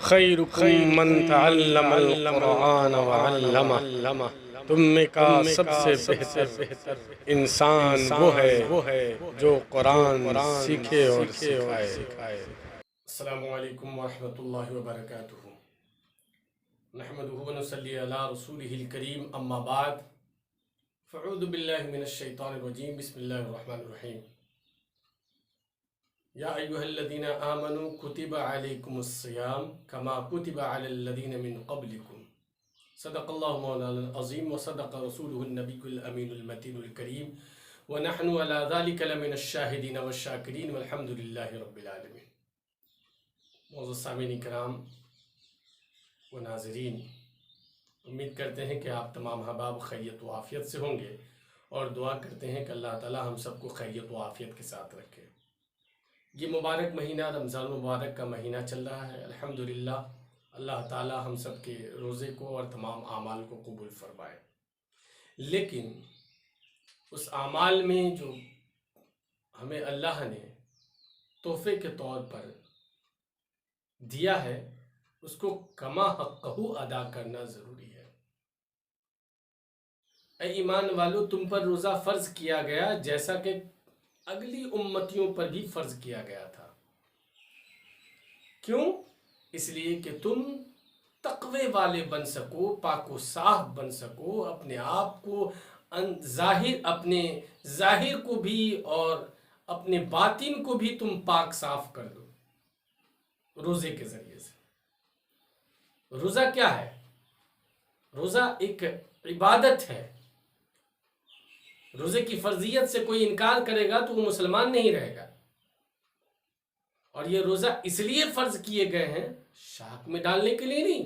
خیرکم من تعلم القرآن وعلمہ، تم میں کا سب سے بہتر انسان وہ ہے جو قرآن سیکھے اور سکھائے۔ السلام علیکم ورحمۃ اللہ وبرکاتہ۔ نحمدہ ونصلی علی رسولہ الکریم، اما بعد فاعوذ باللہ من الشیطان الرجیم، بسم اللہ الرحمن الرحیم۔ یا ایہا الذین آمنوا کتب علیکم الصیام کما کتب علی الذین من قبلکم، صدق اللہ مولانا العظیم وصدق رسولہ النبی الامین المتین الکریم، ونحن علی ذلک لمن الشاہدین والشاکرین والحمد للہ رب العالمین۔ معزز سامعین کرام و ناظرین، امید کرتے ہیں کہ آپ تمام احباب خیریت و عافیت سے ہوں گے، اور دعا کرتے ہیں کہ اللہ تعالی ہم سب کو خیریت و عافیت کے ساتھ رکھے۔ یہ مبارک مہینہ رمضان مبارک کا مہینہ چل رہا ہے، الحمدللہ اللہ تعالی ہم سب کے روزے کو اور تمام اعمال کو قبول فرمائے۔ لیکن اس اعمال میں جو ہمیں اللہ نے تحفے کے طور پر دیا ہے، اس کو کما حقہ ادا کرنا ضروری ہے۔ اے ایمان والو، تم پر روزہ فرض کیا گیا جیسا کہ اگلی امتیوں پر بھی فرض کیا گیا تھا۔ کیوں؟ اس لیے کہ تم تقوی والے بن سکو، پاک و صاف بن سکو، اپنے آپ کو اپنے ظاہر کو بھی اور اپنے باطن کو بھی تم پاک صاف کر دو روزے کے ذریعے سے۔ روزہ کیا ہے؟ روزہ ایک عبادت ہے۔ روزے کی فرضیت سے کوئی انکار کرے گا تو وہ مسلمان نہیں رہے گا۔ اور یہ روزہ اس لیے فرض کیے گئے ہیں، شاک میں ڈالنے کے لیے نہیں،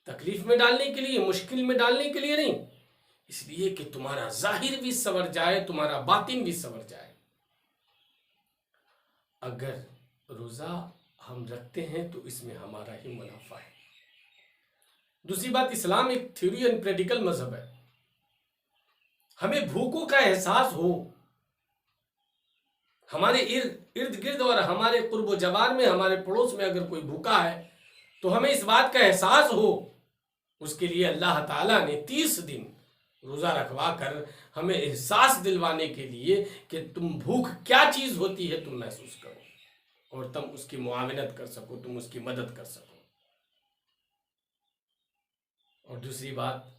تکلیف میں ڈالنے کے لیے، مشکل میں ڈالنے کے لیے نہیں، اس لیے کہ تمہارا ظاہر بھی سنور جائے، تمہارا باطن بھی سنور جائے۔ اگر روزہ ہم رکھتے ہیں تو اس میں ہمارا ہی منافع ہے۔ دوسری بات، اسلام ایک تھیوری اینڈ پریکٹیکل مذہب ہے۔ ہمیں بھوکوں کا احساس ہو، ہمارے ارد گرد اور ہمارے قرب و جوار میں، ہمارے پڑوس میں اگر کوئی بھوکا ہے تو ہمیں اس بات کا احساس ہو۔ اس کے لیے اللہ تعالیٰ نے 30 دن روزہ رکھوا کر ہمیں احساس دلوانے کے لیے کہ تم بھوک کیا چیز ہوتی ہے تم محسوس کرو، اور تم اس کی معاونت کر سکو، تم اس کی مدد کر سکو۔ اور دوسری بات،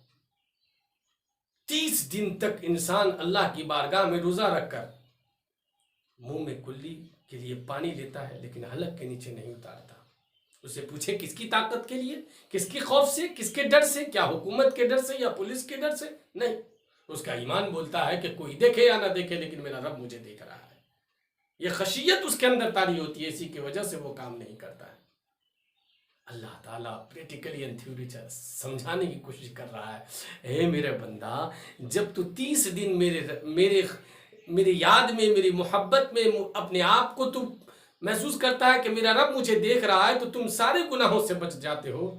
30 دن تک انسان اللہ کی بارگاہ میں روزہ رکھ کر منہ میں کلی کے لیے پانی لیتا ہے، لیکن حلق کے نیچے نہیں اتارتا۔ اسے پوچھے کس کی طاقت کے لیے، کس کی خوف سے، کس کے ڈر سے؟ کیا حکومت کے ڈر سے یا پولیس کے ڈر سے؟ نہیں، اس کا ایمان بولتا ہے کہ کوئی دیکھے یا نہ دیکھے لیکن میرا رب مجھے دیکھ رہا ہے۔ یہ خشیت اس کے اندر طاری ہوتی ہے، اسی کی وجہ سے وہ کام نہیں کرتا ہے۔ اللہ تعالیٰ پریکٹیکلی اینڈ تھیوری سمجھانے کی کوشش کر رہا ہے، اے میرے بندہ، جب تو 30 دن میرے یاد میں، میری محبت میں اپنے آپ کو تو محسوس کرتا ہے کہ میرا رب مجھے دیکھ رہا ہے، تو تم سارے گناہوں سے بچ جاتے ہو،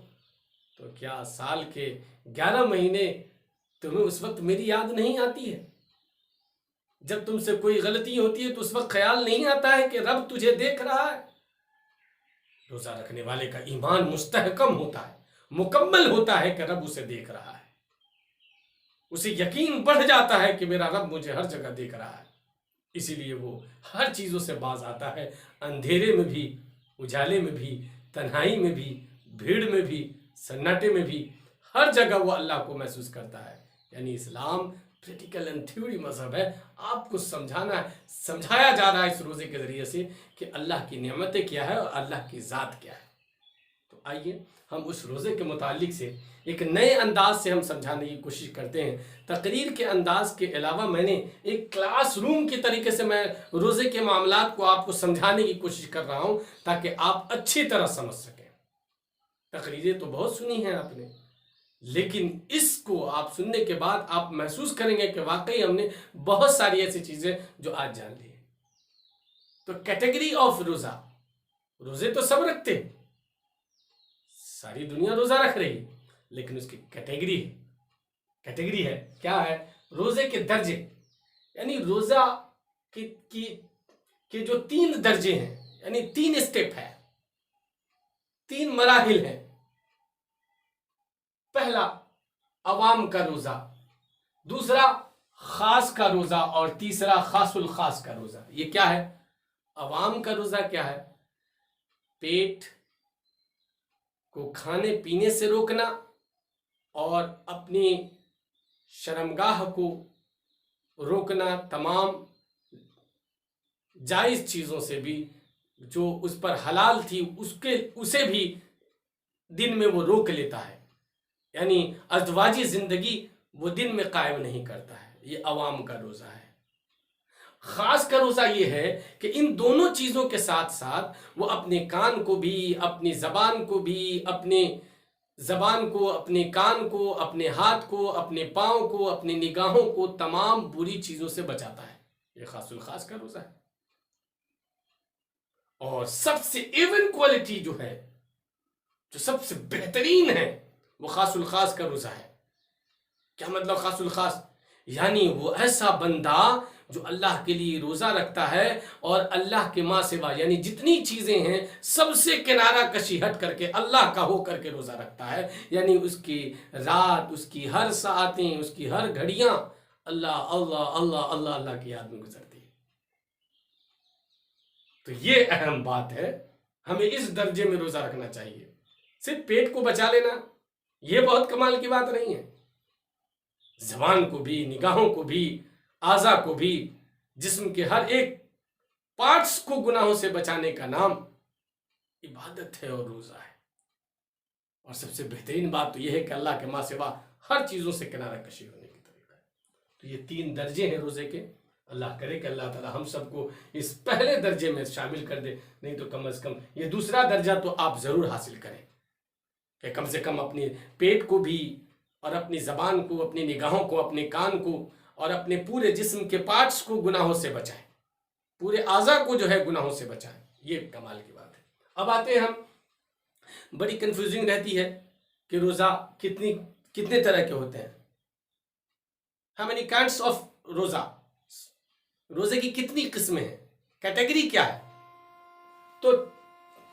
تو کیا سال کے 11 مہینے تمہیں اس وقت میری یاد نہیں آتی ہے؟ جب تم سے کوئی غلطی ہوتی ہے تو اس وقت خیال نہیں آتا ہے کہ رب تجھے دیکھ رہا ہے؟ روزہ رکھنے والے کا ایمان مستحکم ہوتا ہے، مکمل ہوتا ہے کہ رب اسے دیکھ رہا ہے۔ اسے یقین بڑھ جاتا ہے کہ میرا رب مجھے ہر جگہ دیکھ رہا ہے، اسی لیے وہ ہر چیزوں سے باز آتا ہے، اندھیرے میں بھی، اجالے میں بھی، تنہائی میں بھی، بھیڑ میں بھی، سناٹے میں بھی، ہر جگہ وہ اللہ کو محسوس کرتا ہے۔ یعنی اسلام پریکٹیکل اینڈ تھیوری مذہب ہے۔ آپ کو سمجھایا جا رہا ہے اس روزے کے ذریعے سے کہ اللہ کی نعمتیں کیا ہے اور اللہ کی ذات کیا ہے۔ تو آئیے ہم اس روزے کے متعلق سے ایک نئے انداز سے ہم سمجھانے کی کوشش کرتے ہیں۔ تقریر کے انداز کے علاوہ میں نے ایک کلاس روم کی طریقے سے میں روزے کے معاملات کو آپ کو سمجھانے کی کوشش کر رہا ہوں تاکہ آپ اچھی طرح سمجھ سکیں۔ تقریریں تو بہت سنی ہیں آپ نے، لیکن اس کو آپ سننے کے بعد آپ محسوس کریں گے کہ واقعی ہم نے بہت ساری ایسی چیزیں جو آج جان لی ہیں۔ تو کیٹیگری آف روزہ، روزے تو سب رکھتے ہیں، ساری دنیا روزہ رکھ رہی ہے، لیکن اس کی کیٹیگری ہے کیا ہے؟ روزے کے درجے، یعنی روزہ کے جو 3 درجے ہیں، یعنی 3 اسٹیپ ہے۔ 3 مراحل ہیں. پہلا عوام کا روزہ، دوسرا خاص کا روزہ، اور تیسرا خاص الخاص کا روزہ. یہ کیا ہے؟ عوام کا روزہ کیا ہے؟ پیٹ کو کھانے پینے سے روکنا اور اپنی شرمگاہ کو روکنا، تمام جائز چیزوں سے بھی جو اس پر حلال تھی اسے بھی دن میں وہ روک لیتا ہے. یعنی ازدواجی زندگی وہ دن میں قائم نہیں کرتا ہے. یہ عوام کا روزہ ہے. خاص کا روزہ یہ ہے کہ ان دونوں چیزوں کے ساتھ ساتھ وہ اپنے کان کو بھی، اپنی زبان کو بھی، اپنے زبان کو، اپنے کان کو، اپنے ہاتھ کو، اپنے پاؤں کو، اپنی نگاہوں کو تمام بری چیزوں سے بچاتا ہے. یہ خاص الخاص کا روزہ ہے. اور سب سے ایون کوالٹی جو ہے، جو سب سے بہترین ہے، وہ خاص الخاص کا روزہ ہے. کیا مطلب خاص الخاص؟ یعنی وہ ایسا بندہ جو اللہ کے لیے روزہ رکھتا ہے اور اللہ کے ماں سوا یعنی جتنی چیزیں ہیں سب سے کنارہ کشی ہٹ کر کے اللہ کا ہو کر کے روزہ رکھتا ہے. یعنی اس کی رات، اس کی ہر ساعتیں، اس کی ہر گھڑیاں اللہ اللہ اللہ اللہ اللہ کی یاد میں گزرتی ہے. تو یہ اہم بات ہے. ہمیں اس درجے میں روزہ رکھنا چاہیے. صرف پیٹ کو بچا لینا یہ بہت کمال کی بات نہیں ہے. زبان کو بھی، نگاہوں کو بھی، اعضاء کو بھی، جسم کے ہر ایک پارٹس کو گناہوں سے بچانے کا نام عبادت ہے اور روزہ ہے. اور سب سے بہترین بات تو یہ ہے کہ اللہ کے ماں سوا ہر چیزوں سے کنارہ کشی ہونے کی طریقہ ہے. تو یہ 3 درجے ہیں روزے کے. اللہ کرے کہ اللہ تعالی ہم سب کو اس پہلے درجے میں شامل کر دے. نہیں تو کم از کم یہ دوسرا درجہ تو آپ ضرور حاصل کریں کہ کم سے کم اپنے پیٹ کو بھی اور اپنی زبان کو، اپنی نگاہوں کو، اپنے کان کو اور اپنے پورے جسم کے پارٹس کو گناہوں سے بچائیں. پورے اعضاء کو جو ہے گناہوں سے بچائیں. یہ کمال کی بات ہے. اب آتے ہیں ہم، بڑی کنفیوزنگ رہتی ہے کہ روزہ کتنے طرح کے ہوتے ہیں. How many kinds of روزہ؟ روزے کی کتنی قسمیں ہیں؟ کیٹیگری کیا ہے؟ تو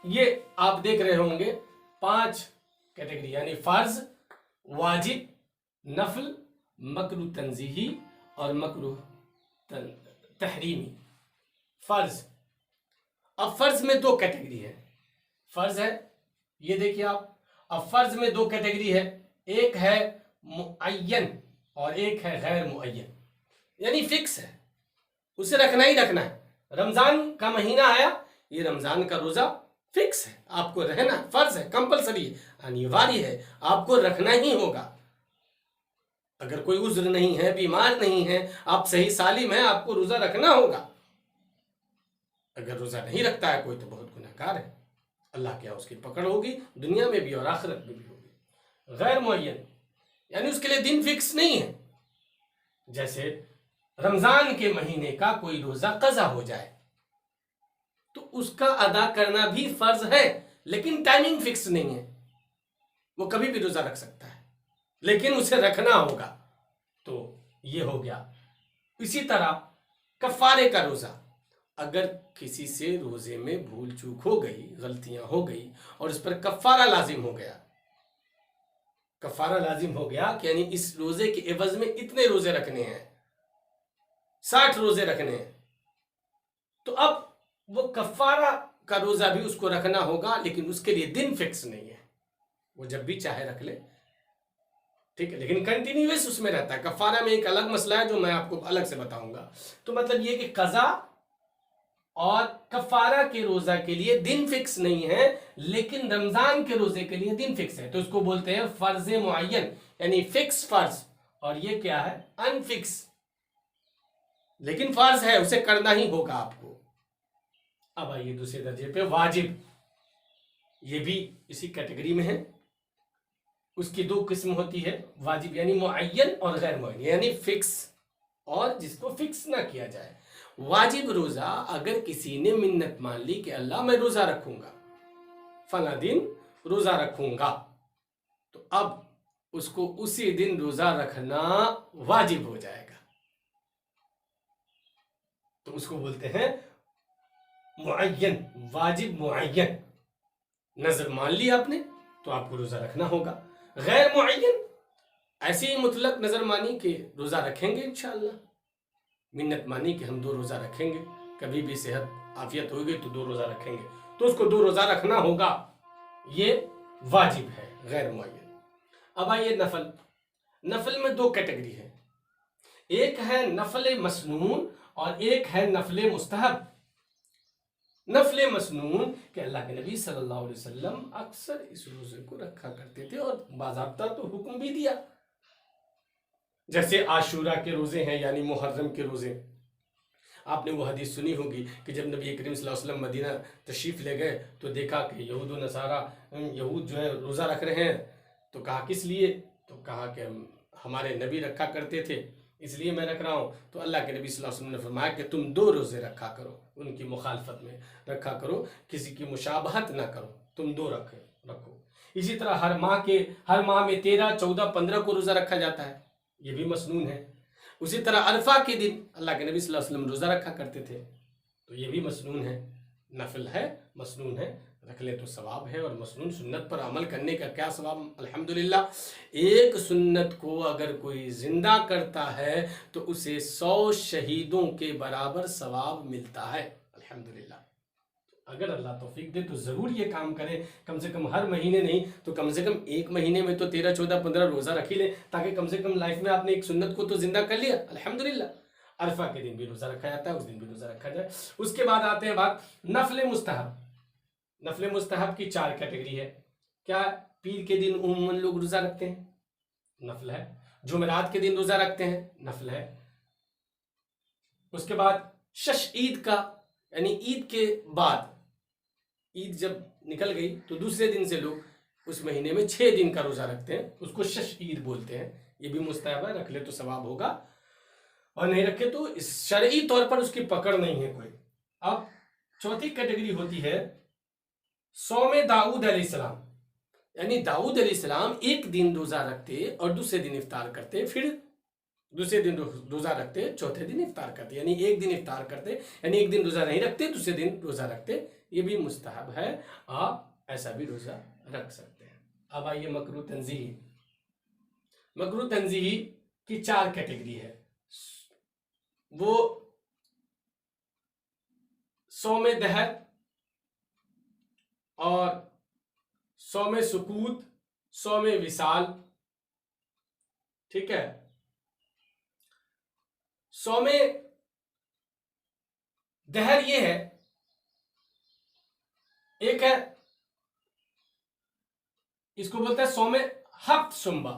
یہ آپ دیکھ رہے ہوں گے 5 کیٹیگری، یعنی فرض، واجب، نفل، مکروہ تنزیہی اور مکروہ تحریمی. فرض. اب فرض میں 2 کیٹیگری ہے. فرض ہے، یہ دیکھیے آپ، اب فرض میں 2 کیٹیگری ہے. ایک ہے معین اور ایک ہے غیر معین. یعنی فکس ہے، اسے رکھنا ہی رکھنا ہے. رمضان کا مہینہ آیا، یہ رمضان کا روزہ فکس ہے، آپ کو رہنا فرض ہے، کمپلسری ہے، انیواری ہے، آپ کو رکھنا ہی ہوگا. اگر کوئی عذر نہیں ہے، بیمار نہیں ہے، آپ صحیح سالم ہیں، آپ کو روزہ رکھنا ہوگا. اگر روزہ نہیں رکھتا ہے کوئی تو بہت گنہگار ہے. اللہ کیا اس کی پکڑ ہوگی دنیا میں بھی اور آخرت میں بھی ہوگی. غیر معین یعنی اس کے لیے دن فکس نہیں ہے. جیسے رمضان کے مہینے کا کوئی روزہ قضا ہو جائے تو اس کا ادا کرنا بھی فرض ہے، لیکن ٹائمنگ فکس نہیں ہے. وہ کبھی بھی روزہ رکھ سکتا ہے لیکن اسے رکھنا ہوگا. تو یہ ہو گیا. اسی طرح کفارے کا روزہ. اگر کسی سے روزے میں بھول چوک ہو گئی، غلطیاں ہو گئی اور اس پر کفارہ لازم ہو گیا، کفارہ لازم ہو گیا کہ یعنی اس روزے کے عوض میں اتنے روزے رکھنے ہیں، 60 روزے رکھنے ہیں، تو اب وہ کفارہ کا روزہ بھی اس کو رکھنا ہوگا، لیکن اس کے لیے دن فکس نہیں ہے، وہ جب بھی چاہے رکھ لے. ٹھیک ہے، لیکن کنٹینیوس اس میں رہتا ہے. کفارہ میں ایک الگ مسئلہ ہے جو میں آپ کو الگ سے بتاؤں گا. تو مطلب یہ کہ قضا اور کفارہ کے روزہ کے لیے دن فکس نہیں ہے، لیکن رمضان کے روزے کے لیے دن فکس ہے. تو اس کو بولتے ہیں فرض معین، یعنی فکس فرض. اور یہ کیا ہے؟ ان فکس، لیکن فرض ہے، اسے کرنا ہی ہوگا آپ کو. اب آئیے دوسرے درجے پہ، واجب. یہ بھی اسی کیٹیگری میں ہے. اس کی 2 قسم ہوتی ہے، واجب یعنی معین اور غیر معین، یعنی فکس اور جس کو فکس نہ کیا جائے. واجب روزہ اگر کسی نے منت مان لی کہ اللہ میں روزہ رکھوں گا، فلاں دن روزہ رکھوں گا، تو اب اس کو اسی دن روزہ رکھنا واجب ہو جائے گا. تو اس کو بولتے ہیں معین، واجب معین. نظر مان لی آپ نے تو آپ کو روزہ رکھنا ہوگا. غیر معین ایسی ہی مطلق نظر مانی کہ روزہ رکھیں گے انشاءاللہ، منت مانی کہ ہم 2 روزہ رکھیں گے، کبھی بھی صحت عافیت ہوگی تو 2 روزہ رکھیں گے، تو اس کو 2 روزہ رکھنا ہوگا، یہ واجب ہے غیر معین. اب آئیے نفل. نفل میں 2 کیٹیگری ہے، ایک ہے نفل مسنون اور ایک ہے نفل مستحب. نفل مسنون کہ اللہ کے نبی صلی اللہ علیہ وسلم اکثر اس روزے کو رکھا کرتے تھے اور باضابطہ تو حکم بھی دیا، جیسے عاشورہ کے روزے ہیں یعنی محرم کے روزے. آپ نے وہ حدیث سنی ہوگی کہ جب نبی کریم صلی اللہ علیہ وسلم مدینہ تشریف لے گئے تو دیکھا کہ یہود و نصارہ یہود جو ہے روزہ رکھ رہے ہیں، تو کہا کس لیے؟ تو کہا کہ ہمارے نبی رکھا کرتے تھے اس لیے میں رکھ رہا ہوں. تو اللہ کے نبی صلی اللہ علیہ وسلم نے فرمایا کہ تم 2 روزے رکھا کرو، ان کی مخالفت میں رکھا کرو، کسی کی مشابہت نہ کرو، تم 2 رکھو. اسی طرح ہر ماہ میں 13، 14، 15 کو روزہ رکھا جاتا ہے، یہ بھی مسنون ہے. اسی طرح عرفہ کے دن اللہ کے نبی صلی اللہ علیہ وسلم روزہ رکھا کرتے تھے، تو یہ بھی مسنون ہے، نفل ہے، مسنون ہے، رکھ لے تو ثواب ہے. اور مسنون سنت پر عمل کرنے کا کیا ثواب؟ الحمدللہ ایک سنت کو اگر کوئی زندہ کرتا ہے تو اسے 100 شہیدوں کے برابر ثواب ملتا ہے. الحمدللہ اگر اللہ توفیق دے تو ضرور یہ کام کریں، کم سے کم ہر مہینے نہیں تو کم سے کم ایک مہینے میں تو 13، 14، 15 روزہ رکھ ہی لیں، تاکہ کم سے کم لائف میں آپ نے ایک سنت کو تو زندہ کر لیا. الحمدللہ عرفہ کے دن بھی روزہ رکھا جاتا ہے، اس دن بھی روزہ رکھا جائے. اس کے بعد آتے ہیں بات نفل مستحب. نفل مستحب کی 4 کیٹیگری ہے. کیا؟ پیر کے دن عموماً لوگ روزہ رکھتے ہیں، نفل ہے. جمعرات کے دن روزہ رکھتے ہیں، نفل ہے. اس کے بعد شش عید کا، یعنی عید کے بعد، عید جب نکل گئی تو دوسرے دن سے لوگ اس مہینے میں 6 دن کا روزہ رکھتے ہیں، اس کو شش عید بولتے ہیں. یہ بھی مستحب ہے، رکھ لے تو ثواب ہوگا اور نہیں رکھے تو شرعی طور پر اس کی پکڑ نہیں ہے کوئی. اب چوتھی کیٹیگری ہوتی ہے صوم داؤد علیہ السلام، یعنی داؤد علیہ السلام ایک دن روزہ رکھتے اور دوسرے دن افطار کرتے، پھر دوسرے دن روزہ رکھتے، چوتھے دن افطار کرتے، یعنی ایک دن افطار کرتے، یعنی ایک دن روزہ نہیں رکھتے، دوسرے دن روزہ رکھتے. یہ بھی مستحب ہے، آپ ایسا بھی روزہ رکھ سکتے ہیں. اب آئیے مکروہ تنزیہی. مکروہ تنزیہی کی 4 کیٹیگری ہے. وہ صوم دہر اور صوم سکوت، صوم وصال، ٹھیک ہے. صوم دہر یہ ہے، ایک ہے اس کو بولتا ہے صوم ہفت سنبا،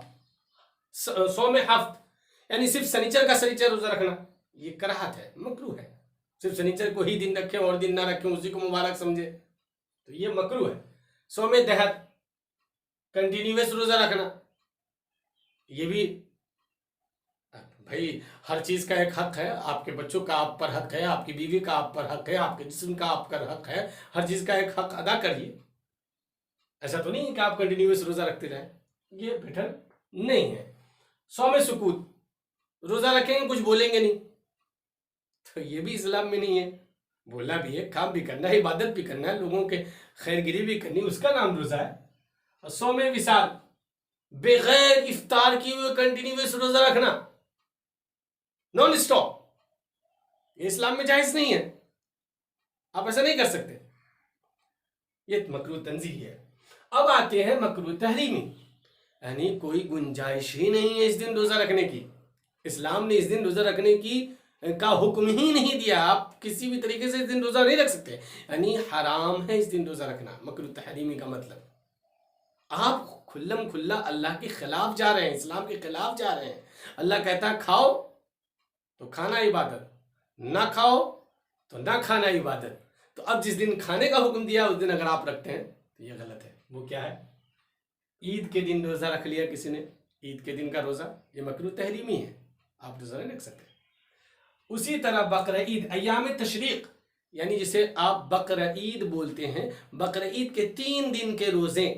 صوم ہفت یعنی صرف سنیچر کا سنیچر روزہ رکھنا، یہ کراہت ہے، مکروہ ہے. صرف سنیچر کو ہی دن رکھیں اور دن نہ رکھیں، اسی کو مبارک سمجھے، تو یہ مکروہ ہے. صوم دہر کنٹینیوس روزہ رکھنا، یہ بھی بھائی ہر چیز کا ایک حق ہے. آپ کے بچوں کا آپ پر حق ہے، آپ کی بیوی کا آپ پر حق ہے، آپ کے جسم کا آپ پر حق ہے، ہر چیز کا ایک حق ادا کریے. ایسا تو نہیں کہ آپ کنٹینیوس روزہ رکھتے رہیں، یہ بیٹر نہیں ہے. صوم سکوت روزہ رکھیں گے کچھ بولیں گے نہیں، تو یہ بھی اسلام میں نہیں ہے. بولنا بھی ہے، کام بھی کرنا ہے، عبادت بھی کرنا ہے، لوگوں کے خیر گری بھی کرنی، اس کا نام روزہ ہے. اور صوم وصال بغیر افطار کی ہوئے کنٹینیوس روزہ رکھنا، نان اسٹاپ، یہ اسلام میں جائز نہیں ہے، آپ ایسا نہیں کر سکتے. یہ مکروہ تنزیہی ہے. اب آتے ہیں مکروہ تحریمی، یعنی کوئی گنجائش ہی نہیں ہے اس دن روزہ رکھنے کی. اسلام نے اس دن روزہ رکھنے کی کا حکم ہی نہیں دیا، آپ کسی بھی طریقے سے اس دن روزہ نہیں رکھ سکتے، یعنی حرام ہے اس دن روزہ رکھنا. مکروہ تحریمی کا مطلب آپ کھلم کھلا اللہ کے خلاف جا رہے ہیں، اسلام کے خلاف جا رہے ہیں. اللہ کہتا ہے کھاؤ تو کھانا عبادت، نہ کھاؤ تو نہ کھانا عبادت. تو اب جس دن کھانے کا حکم دیا اس دن اگر آپ رکھتے ہیں تو یہ غلط ہے. وہ کیا ہے؟ عید کے دن روزہ رکھ لیا کسی نے، عید کے دن کا روزہ، یہ مکروہ تحریمی ہے، آپ روزہ نہیں رکھ سکتے. اسی طرح بقرہ عید، ایام تشریق یعنی جسے آپ بقرہ عید بولتے ہیں، بقرہ عید کے 3 دن کے روزے،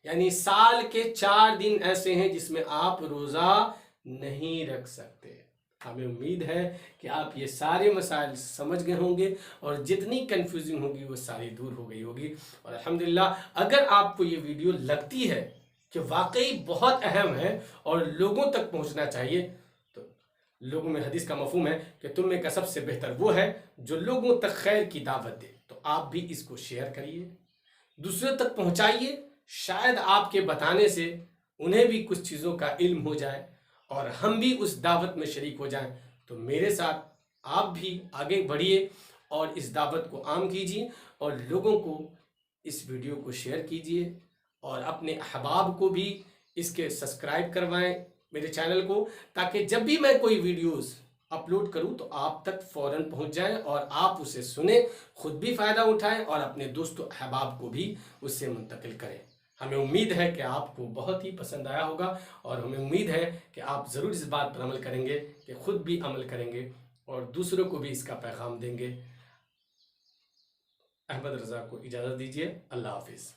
یعنی سال کے 4 دن ایسے ہیں جس میں آپ روزہ نہیں رکھ سکتے. ہمیں امید ہے کہ آپ یہ سارے مسائل سمجھ گئے ہوں گے اور جتنی کنفیوزنگ ہوگی وہ ساری دور ہو گئی ہوگی. اور الحمدللہ اگر آپ کو یہ ویڈیو لگتی ہے کہ واقعی بہت اہم ہے اور لوگوں تک پہنچنا چاہیے، تو لوگوں میں حدیث کا مفہوم ہے کہ تم میں کا سب سے بہتر وہ ہے جو لوگوں تک خیر کی دعوت دے. تو آپ بھی اس کو شیئر کریے، دوسروں تک پہنچائیے. شاید آپ کے بتانے سے انہیں بھی کچھ چیزوں کا علم ہو جائے اور ہم بھی اس دعوت میں شریک ہو جائیں. تو میرے ساتھ آپ بھی آگے بڑھیے اور اس دعوت کو عام کیجیے اور لوگوں کو اس ویڈیو کو شیئر کیجیے اور اپنے احباب کو بھی اس کے سبسکرائب کروائیں میرے چینل کو، تاکہ جب بھی میں کوئی ویڈیوز اپلوڈ کروں تو آپ تک فوراً پہنچ جائیں اور آپ اسے سنیں، خود بھی فائدہ اٹھائیں اور اپنے دوست و احباب کو بھی اس سے منتقل کریں. ہمیں امید ہے کہ آپ کو بہت ہی پسند آیا ہوگا اور ہمیں امید ہے کہ آپ ضرور اس بات پر عمل کریں گے، کہ خود بھی عمل کریں گے اور دوسروں کو بھی اس کا پیغام دیں گے. احمد رضا کو اجازت دیجیے. اللہ حافظ.